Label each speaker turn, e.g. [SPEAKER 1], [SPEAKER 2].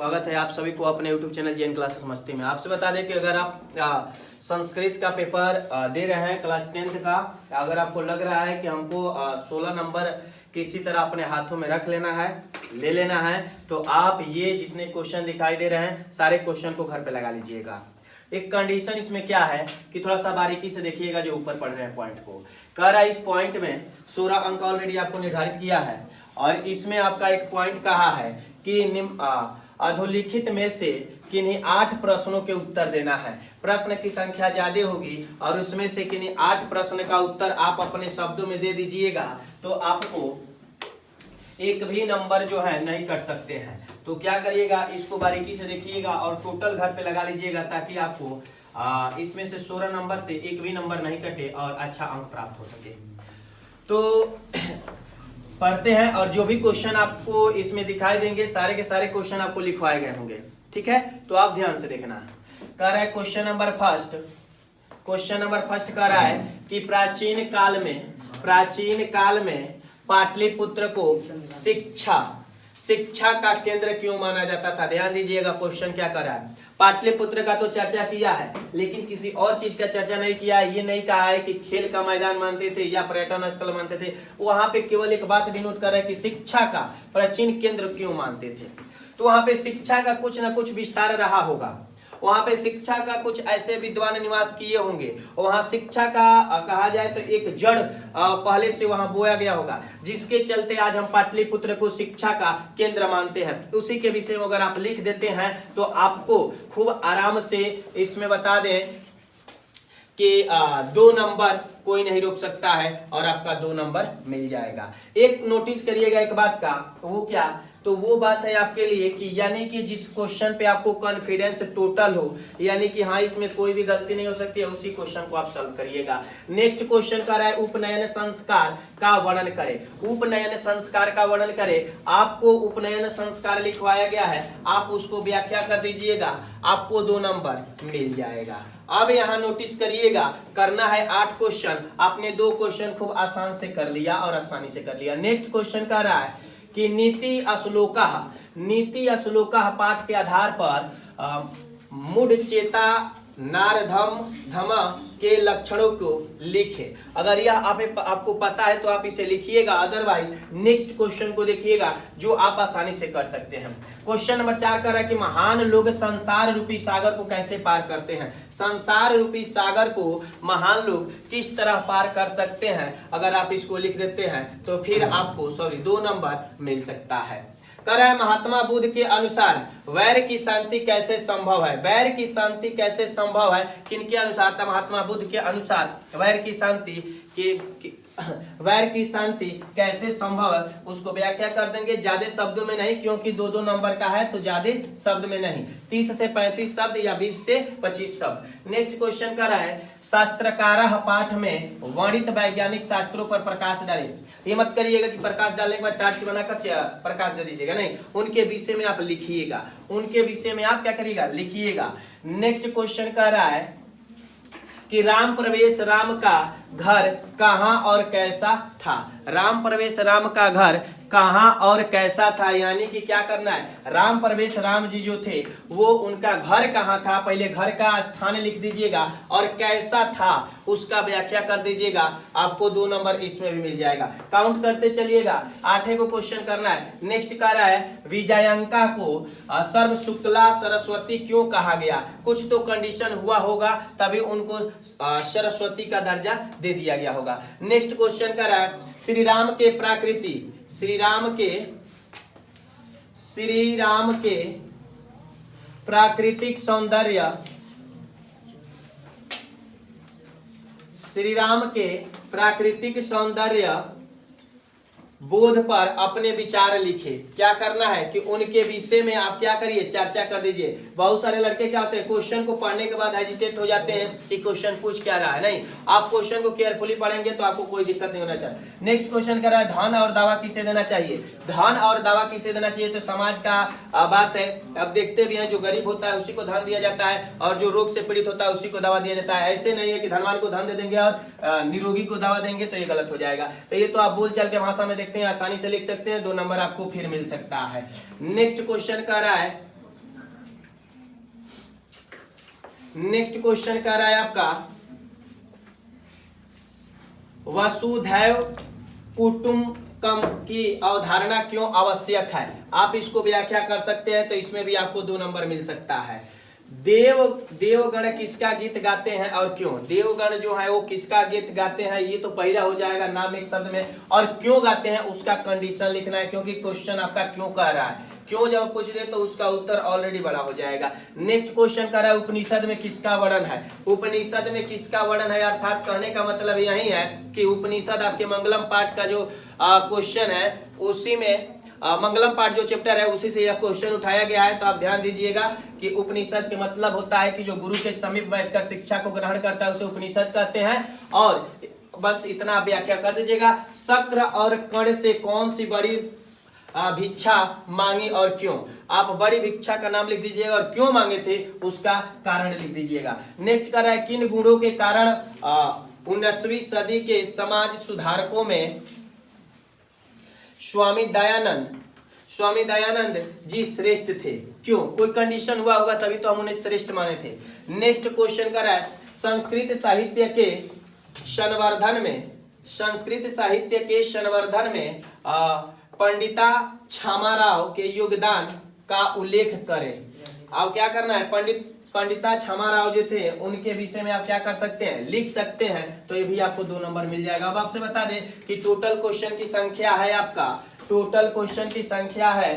[SPEAKER 1] स्वागत है आप सभी को अपने YouTube चैनल जेएन क्लासेस मस्ती में। आपसे बता दें कि अगर आप संस्कृत का पेपर दे रहे हैं क्लास 10th का, अगर आपको लग रहा है कि हमको 16 नंबर किसी तरह अपने हाथों में रख लेना है, ले लेना है, तो आप ये जितने क्वेश्चन दिखाई दे रहे हैं सारे क्वेश्चन को घर पे लगा लीजिएगा। एक कंडीशन इसमें क्या है कि थोड़ा सा बारीकी से देखिएगा जो ऊपर पढ़ रहे हैं पॉइंट को। कह रहा है इस पॉइंट में 16 अंक ऑलरेडी आपको निर्धारित किया है और इसमें आपका एक पॉइंट कहा है कि अधोलिखित में से किन्हीं 8 प्रश्नों के उत्तर देना है। प्रश्न की संख्या ज्यादा होगी और उसमें से किन्हीं 8 प्रश्न का उत्तर आप अपने शब्दों में दे दीजिएगा तो आपको एक भी नंबर जो है नहीं कट सकते हैं। तो क्या करिएगा, इसको बारीकी से देखिएगा और टोटल घर पे लगा लीजिएगा ताकि आपको इसमें से 16 नंबर से एक भी नंबर नहीं कटे और अच्छा अंक प्राप्त हो सके। तो पढ़ते हैं और जो भी क्वेश्चन आपको इसमें दिखाई देंगे सारे के सारे क्वेश्चन आपको लिखवाए गए होंगे, ठीक है। तो आप ध्यान से देखना। कह रहा है क्वेश्चन नंबर फर्स्ट कह रहा है कि प्राचीन काल में पाटलिपुत्र को शिक्षा का केंद्र क्यों माना जाता था। ध्यान दीजिएगा क्वेश्चन क्या कर रहा है। पाटलिपुत्र का तो चर्चा किया है लेकिन किसी और चीज का चर्चा नहीं किया है। ये नहीं कहा है कि खेल का मैदान मानते थे या पर्यटन स्थल मानते थे। वहां पे केवल एक बात डिनोट कर रहा है कि शिक्षा का प्राचीन केंद्र क्यों मानते थे। तो वहां पे शिक्षा का कुछ ना कुछ विस्तार रहा होगा, वहां पे शिक्षा का कुछ ऐसे विद्वान निवास किए होंगे, वहां शिक्षा का कहा जाए तो एक जड़ पहले से वहां बोया गया होगा जिसके चलते आज हम पाटलिपुत्र को शिक्षा का केंद्र मानते हैं। उसी के विषय में अगर आप लिख देते हैं तो आपको खूब आराम से इसमें बता दें कि 2 नंबर कोई नहीं रोक सकता है और आपका 2 नंबर मिल जाएगा। एक नोटिस करिएगा एक बात का, वो क्या, तो वो बात है आपके लिए कि यानी कि जिस क्वेश्चन पे आपको कॉन्फिडेंस टोटल हो, यानी कि हाँ इसमें कोई भी गलती नहीं हो सकती है, उसी क्वेश्चन को आप सॉल्व करिएगा। नेक्स्ट क्वेश्चन कर रहा है उपनयन संस्कार का वर्णन करें। उपनयन संस्कार का वर्णन करें। आपको उपनयन संस्कार लिखवाया गया है, आप उसको व्याख्या कर दीजिएगा, आपको 2 नंबर मिल जाएगा। अब यहाँ नोटिस करिएगा, करना है 8 क्वेश्चन, आपने 2 क्वेश्चन खूब आसान से कर लिया और आसानी से कर लिया। नेक्स्ट क्वेश्चन कह रहा है कि नीति अश्लोका पाठ के आधार पर मूढ़ चेता नारधम धमा के लक्षणों को लिखे। अगर यह आपको पता है तो आप इसे लिखिएगा, अदरवाइज नेक्स्ट क्वेश्चन को देखिएगा जो आप आसानी से कर सकते हैं। क्वेश्चन नंबर 4 कह रहा है कि महान लोग संसार रूपी सागर को कैसे पार करते हैं। संसार रूपी सागर को महान लोग किस तरह पार कर सकते हैं। अगर आप इसको लिख देते हैं तो फिर आपको 2 नंबर मिल सकता है। कह रहा है महात्मा बुद्ध के अनुसार वैर की शांति कैसे संभव है। वैर की शांति कैसे संभव है, किनके अनुसार था। महात्मा बुद्ध के अनुसार वैर की शांति कैसे संभव है उसको व्याख्या कर देंगे, ज्यादा शब्दों में नहीं क्योंकि 2-2 नंबर का है तो ज्यादा शब्द में नहीं, 30 से 35 शब्द या 20 से 25 शब्द। नेक्स्ट क्वेश्चन कर रहा है शास्त्रकारः पाठ में वर्णित वैज्ञानिक शास्त्रों पर प्रकाश डाले। ये मत करिएगा कि प्रकाश डालने के बाद टार्च बनाकर प्रकाश दे दीजिएगा, नहीं, उनके विषय में आप लिखिएगा, उनके विषय में आप क्या करिएगा, लिखिएगा। नेक्स्ट क्वेश्चन कह रहा है कि राम प्रवेश राम का घर कहां और कैसा था। राम प्रवेश राम का घर कहां और कैसा था, यानी कि क्या करना है, राम प्रवेश राम जी जो थे वो उनका घर कहां था, पहले घर का स्थान लिख दीजिएगा और कैसा था उसका व्याख्या कर दीजिएगा, आपको 2 नंबर इसमें भी मिल जाएगा। काउंट करते चलिएगा, 8 को क्वेश्चन करना है। नेक्स्ट कह रहा है विजयांका को सर्व शुक्ला सरस्वती क्यों कहा गया। कुछ तो कंडीशन हुआ होगा तभी उनको सरस्वती का दर्जा दे दिया गया होगा। नेक्स्ट क्वेश्चन कह रहा है श्री राम के प्राकृतिक सौंदर्य, श्री राम के प्राकृतिक सौंदर्य बोध पर अपने विचार लिखे। क्या करना है कि उनके विषय में आप क्या करिए, चर्चा कर दीजिए। बहुत सारे लड़के क्या होते हैं क्वेश्चन को पढ़ने के बाद हेजिटेट हो जाते हैं कि क्वेश्चन पूछ क्या रहा है। नहीं, आप क्वेश्चन को केयरफुली पढ़ेंगे तो आपको कोई दिक्कत नहीं होना चाहिए। नेक्स्ट क्वेश्चन कर रहा है धन और दवा किसे देना चाहिए। धन और दवा किसे देना चाहिए, तो समाज का बात है। अब देखते भी हैं जो गरीब होता है उसी को धन दिया जाता है और जो रोग से पीड़ित होता है उसी को दवा दिया जाता है। ऐसे नहीं है कि धनवान को धन दे देंगे और निरोगी को दवा देंगे तो ये गलत हो जाएगा। तो ये तो आप बोल चल के भाषा में देखते हैं, आसानी से लिख सकते हैं, 2 नंबर आपको फिर मिल सकता है। नेक्स्ट क्वेश्चन कह रहा है नेक्स्ट क्वेश्चन कह रहा है आपका वसुधैव कुटुंबकम की अवधारणा क्यों आवश्यक है। आप इसको व्याख्या कर सकते हैं, तो इसमें भी आपको 2 नंबर मिल सकता है। देवगण किसका गीत गाते हैं और क्यों। देवगण जो है वो किसका गीत गाते हैं, ये तो पहला हो जाएगा नाम एक शब्द में, और क्यों गाते हैं उसका कंडीशन लिखना है, क्योंकि क्वेश्चन आपका क्यों कह रहा है। क्यों जब पूछ दे तो उसका उत्तर ऑलरेडी बड़ा हो जाएगा। नेक्स्ट क्वेश्चन कर रहा है उपनिषद में किसका वर्णन है। उपनिषद में किसका वर्णन है, अर्थात कहने का मतलब यही है कि उपनिषद आपके मंगलम पाठ का जो क्वेश्चन है, उसी में मंगलम पाठ जो चैप्टर है उसी से यह क्वेश्चन उठाया गया है। तो आप ध्यान दीजिएगा कि उपनिषद के मतलब होता है कि जो गुरु के समीप बैठकर शिक्षा को ग्रहण करता है उसे उपनिषद कहते हैं। और बस इतना व्याख्या कर दीजिएगा, शक्र और कण से कौन सी बड़ी भिक्षा मांगी और क्यों। आप बड़ी भिक्षा का नाम लिख दीजिएगा और क्यों मांगे थे उसका कारण लिख दीजिएगा। नेक्स्ट कर रहा है किन गुणों के कारण 19वीं सदी के समाज सुधारकों में स्वामी दयानंद जी श्रेष्ठ थे। क्यों, कोई कंडीशन हुआ होगा तभी तो हम उन्हें श्रेष्ठ माने थे। नेक्स्ट क्वेश्चन कर रहा है संस्कृत साहित्य के संवर्धन में पंडिता छामाराव के योगदान का उल्लेख करें। अब क्या करना है, पंडिता छामाराव जो थे उनके विषय में आप क्या कर सकते हैं, लिख सकते हैं। तो ये भी आपको 2 नंबर मिल जाएगा। अब आपसे बता दें कि टोटल क्वेश्चन की संख्या है आपका, टोटल क्वेश्चन की संख्या है